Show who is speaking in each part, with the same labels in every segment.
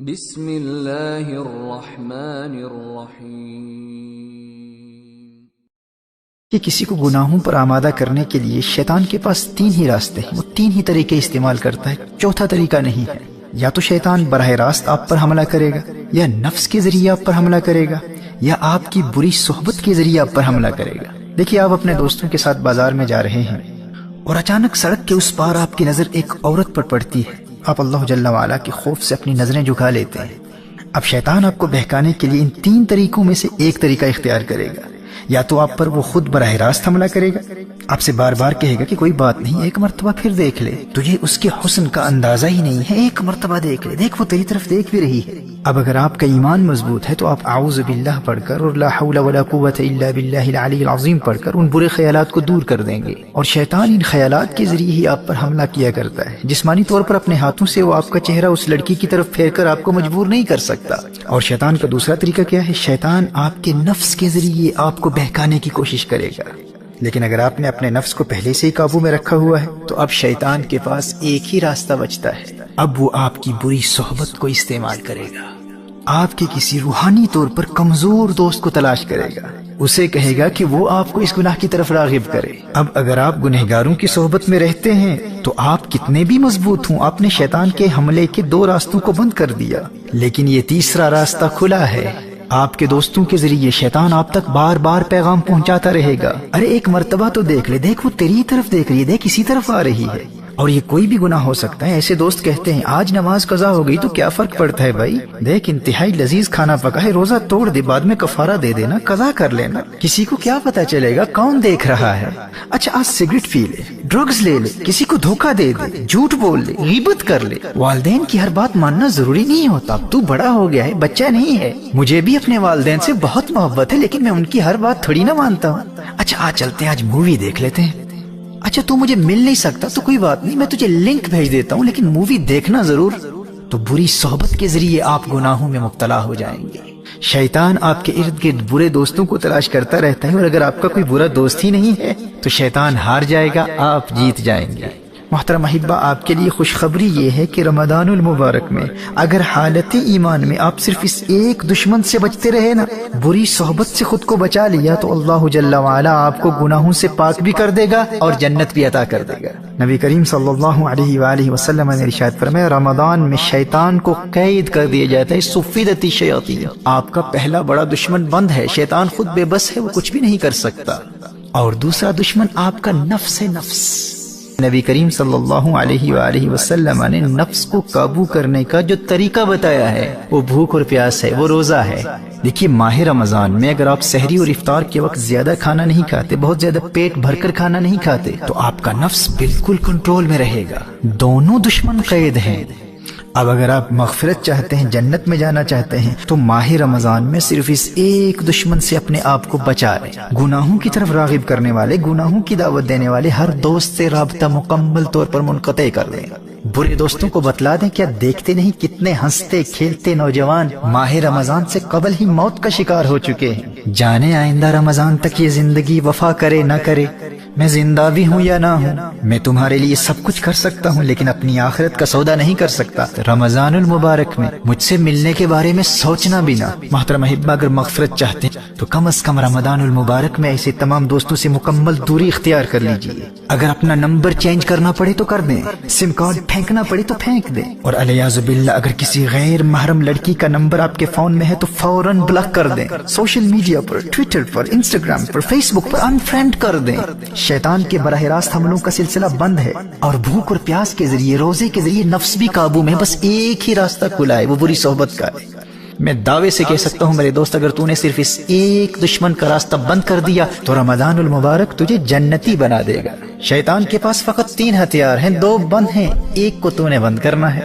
Speaker 1: بسم اللہ الرحمن الرحیم۔
Speaker 2: کہ کسی کو گناہوں پر آمادہ کرنے کے لیے شیطان کے پاس تین ہی راستے ہیں، وہ تین ہی طریقے استعمال کرتا ہے، چوتھا طریقہ نہیں ہے۔ یا تو شیطان براہ راست آپ پر حملہ کرے گا، یا نفس کے ذریعے آپ پر حملہ کرے گا، یا آپ کی بری صحبت کے ذریعے آپ پر حملہ کرے گا۔ دیکھیے، آپ اپنے دوستوں کے ساتھ بازار میں جا رہے ہیں اور اچانک سڑک کے اس پار آپ کی نظر ایک عورت پر پڑتی ہے۔ آپ اللہ جل وعلا کے خوف سے اپنی نظریں جھکا لیتے ہیں۔ اب شیطان آپ کو بہکانے کے لیے ان تین طریقوں میں سے ایک طریقہ اختیار کرے گا۔ یا تو آپ پر وہ خود براہ راست حملہ کرے گا، آپ سے بار بار کہے گا کہ کوئی بات نہیں، ایک مرتبہ پھر دیکھ لے، تجھے اس کے حسن کا اندازہ ہی نہیں ہے، ایک مرتبہ دیکھ لے، دیکھ وہ تیری طرف دیکھ بھی رہی ہے۔ اب اگر آپ کا ایمان مضبوط ہے تو آپ اعوذ باللہ پڑھ کر اور لا حول ولا قوت الا باللہ العلی العظیم پڑھ کر ان برے خیالات کو دور کر دیں گے۔ اور شیطان ان خیالات کے ذریعے ہی آپ پر حملہ کیا کرتا ہے۔ جسمانی طور پر اپنے ہاتھوں سے وہ آپ کا چہرہ اس لڑکی کی طرف پھیر کر آپ کو مجبور نہیں کر سکتا۔ اور شیطان کا دوسرا طریقہ کیا ہے؟ شیطان آپ کے نفس کے ذریعے آپ کو بہکانے کی کوشش کرے گا۔ لیکن اگر آپ نے اپنے نفس کو پہلے سے ہی قابو میں رکھا ہوا ہے تو اب شیطان کے پاس ایک ہی راستہ بچتا ہے، اب وہ آپ کی بری صحبت کو استعمال کرے گا۔ آپ کے کسی روحانی طور پر کمزور دوست کو تلاش کرے گا، اسے کہے گا کہ وہ آپ کو اس گناہ کی طرف راغب کرے۔ اب اگر آپ گنہگاروں کی صحبت میں رہتے ہیں تو آپ کتنے بھی مضبوط ہوں، آپ نے شیطان کے حملے کے دو راستوں کو بند کر دیا، لیکن یہ تیسرا راستہ کھلا ہے۔ آپ کے دوستوں کے ذریعے شیطان آپ تک بار بار پیغام پہنچاتا رہے گا، ارے ایک مرتبہ تو دیکھ لے، دیکھ وہ تیری طرف دیکھ رہی ہے، دیکھ اسی طرف آ رہی ہے۔ اور یہ کوئی بھی گناہ ہو سکتا ہے۔ ایسے دوست کہتے ہیں آج نماز قضا ہو گئی تو کیا فرق پڑتا ہے بھائی، دیکھ انتہائی لذیذ کھانا پکا ہے، روزہ توڑ دے، بعد میں کفارہ دے دینا، قضا کر لینا، کسی کو کیا پتا چلے گا کون دیکھ رہا ہے۔ اچھا آج سگریٹ پی لے، ڈرگز لے لے، کسی کو دھوکہ دے دے، جھوٹ بول لے، غیبت کر لے۔ والدین کی ہر بات ماننا ضروری نہیں ہوتا، اب تو بڑا ہو گیا ہے، بچہ نہیں ہے۔ مجھے بھی اپنے والدین سے بہت محبت ہے لیکن میں ان کی ہر بات تھوڑی نہ مانتا ہوں۔ اچھا آج چلتے ہیں، آج مووی دیکھ لیتے ہیں۔ اچھا تو مجھے مل نہیں سکتا تو کوئی بات نہیں، میں تجھے لنک بھیج دیتا ہوں لیکن مووی دیکھنا ضرور۔ تو بری صحبت کے ذریعے آپ گناہوں میں مبتلا ہو جائیں گے۔ شیطان آپ کے ارد گرد برے دوستوں کو تلاش کرتا رہتا ہے، اور اگر آپ کا کوئی برا دوست ہی نہیں ہے تو شیطان ہار جائے گا، آپ جیت جائیں گے۔ محترم احبہ، آپ کے لیے خوشخبری یہ ہے کہ رمضان المبارک میں اگر حالت ایمان میں آپ صرف اس ایک دشمن سے بچتے رہے نا، بری صحبت سے خود کو بچا لیا، تو اللہ جل وعلا آپ کو گناہوں سے پاک بھی کر دے گا اور جنت بھی عطا کر دے گا۔ نبی کریم صلی اللہ علیہ وآلہ وسلم نے ارشاد فرمایا، رمضان میں شیطان کو قید کر دیا جاتا ہے، صفدت الشیاطین۔ آپ کا پہلا بڑا دشمن بند ہے، شیطان خود بے بس ہے، وہ کچھ بھی نہیں کر سکتا۔ اور دوسرا دشمن آپ کا نفس ہے، نفس۔ نبی کریم صلی اللہ علیہ وآلہ وسلم نے نفس کو قابو کرنے کا جو طریقہ بتایا ہے وہ بھوک اور پیاس ہے، وہ روزہ ہے۔ دیکھیے ماہ رمضان میں اگر آپ سحری اور افطار کے وقت زیادہ کھانا نہیں کھاتے، بہت زیادہ پیٹ بھر کر کھانا نہیں کھاتے، تو آپ کا نفس بالکل کنٹرول میں رہے گا۔ دونوں دشمن قید ہیں۔ اب اگر آپ مغفرت چاہتے ہیں، جنت میں جانا چاہتے ہیں، تو ماہ رمضان میں صرف اس ایک دشمن سے اپنے آپ کو بچا لیں۔ گناہوں کی طرف راغب کرنے والے، گناہوں کی دعوت دینے والے ہر دوست سے رابطہ مکمل طور پر منقطع کر دیں۔ برے دوستوں کو بتلا دیں، کیا دیکھتے نہیں کتنے ہنستے کھیلتے نوجوان ماہ رمضان سے قبل ہی موت کا شکار ہو چکے ہیں۔ جانے آئندہ رمضان تک یہ زندگی وفا کرے نہ کرے، میں زندہ بھی ہوں یا نہ ہوں، میں تمہارے لیے سب کچھ کر سکتا ہوں لیکن اپنی آخرت کا سودا نہیں کر سکتا۔ رمضان المبارک میں مجھ سے ملنے کے بارے میں سوچنا بھی نہ۔ محترم احبہ، اگر مغفرت چاہتے ہیں تو کم از کم رمضان المبارک میں ایسے تمام دوستوں سے مکمل دوری اختیار کر لیجیے۔ اگر اپنا نمبر چینج کرنا پڑے تو کر دیں، سم کارڈ پھینکنا پڑے تو پھینک دیں، اور علیاذ باللہ اگر کسی غیر محرم لڑکی کا نمبر آپ کے فون میں ہے تو فوراً بلاک کر دیں۔ سوشل میڈیا پر، ٹویٹر پر، انسٹاگرام پر، فیس بک پر انفرینڈ کر دیں۔ شیطان کے براہ راست حملوں کا سلسلہ بند ہے، اور بھوک اور پیاس کے ذریعے، روزے کے ذریعے نفس بھی قابو میں، بس ایک ہی راستہ کھلا ہے، وہ بری صحبت کا ہے۔ میں دعوے سے کہہ سکتا ہوں میرے دوست، اگر تو نے صرف اس ایک دشمن کا راستہ بند کر دیا تو رمضان المبارک تجھے جنتی بنا دے گا۔ شیطان کے پاس فقط 3 ہتھیار ہیں، 2 بند ہیں، ایک کو تو نے بند کرنا ہے۔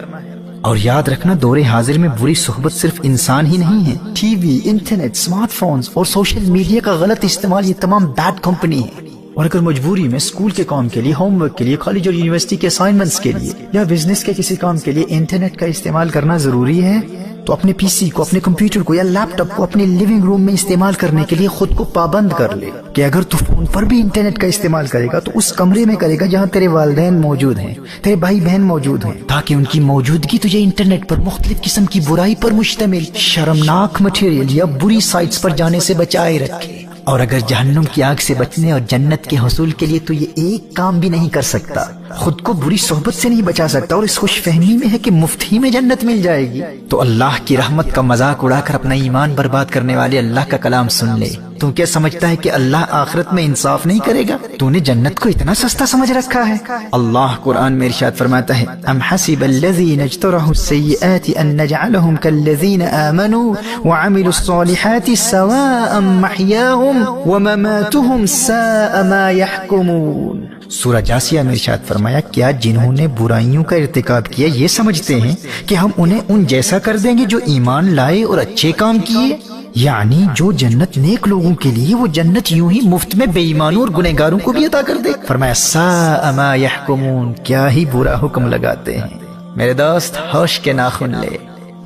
Speaker 2: اور یاد رکھنا، دور حاضر میں بری صحبت صرف انسان ہی نہیں ہے، T V, internet, smart phones اور سوشل میڈیا کا غلط استعمال، یہ تمام بیڈ کمپنی ہے۔ اور اگر مجبوری میں اسکول کے کام کے لیے، ہوم ورک کے لیے، کالج اور یونیورسٹی کے اسائنمنٹس کے لیے، یا بزنس کے کسی کام کے لیے انٹرنیٹ کا استعمال کرنا ضروری ہے تو اپنے پی سی کو، اپنے کمپیوٹر کو یا لیپ ٹاپ کو اپنے لیونگ روم میں استعمال کرنے کے لیے خود کو پابند کر لے کہ اگر تو فون پر بھی انٹرنیٹ کا استعمال کرے گا تو اس کمرے میں کرے گا جہاں تیرے والدین موجود ہیں، تیرے بھائی بہن موجود ہیں، تاکہ ان کی موجودگی تجھے انٹرنیٹ پر مختلف قسم کی برائی پر مشتمل شرمناک مٹیریل یا بری سائٹس پر جانے سے بچائے رکھے۔ اور اگر جہنم کی آگ سے بچنے اور جنت کے حصول کے لیے تو یہ ایک کام بھی نہیں کر سکتا، خود کو بری صحبت سے نہیں بچا سکتا، اور اس خوش فہمی میں ہے کہ مفت ہی میں جنت مل جائے گی، تو اللہ کی رحمت کا مذاق اڑا کر اپنا ایمان برباد کرنے والے اللہ کا کلام سن لے۔ تو کیا سمجھتا ہے کہ اللہ آخرت میں انصاف نہیں کرے گا؟ تو نے جنت کو اتنا سستا سمجھ رکھا ہے؟ اللہ قرآن میں ارشاد فرماتا ہے، ام حسب الذین اجترحوا السیئات ان نجعلهم كالذین آمنوا وعملوا الصالحات سواء محیاهم ومماتهم ساء ما يحکمون۔ سورہ جاسیہ میں ارشاد فرمایا، کیا جنہوں نے برائیوں کا ارتکاب کیا یہ سمجھتے ہیں کہ ہم انہیں ان جیسا کر دیں گے جو ایمان لائے اور اچھے کام کیے؟ یعنی جو جنت نیک لوگوں کے لیے، وہ جنت یوں ہی مفت میں بے ایمانوں اور گنہگاروں کو بھی عطا کر دے۔ فرمایا ساء ما يحکمون، کیا ہی برا حکم لگاتے ہیں۔ میرے دوست ہوش کے ناخن لے،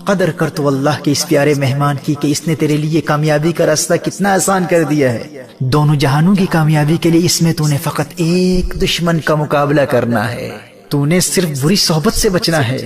Speaker 2: قدر کر تو اللہ کے اس پیارے مہمان کی کہ اس نے تیرے لیے کامیابی کا راستہ کتنا آسان کر دیا ہے۔ دونوں جہانوں کی کامیابی کے لیے اس میں تو نے فقط ایک دشمن کا مقابلہ کرنا ہے، تو نے صرف بری صحبت سے بچنا ہے۔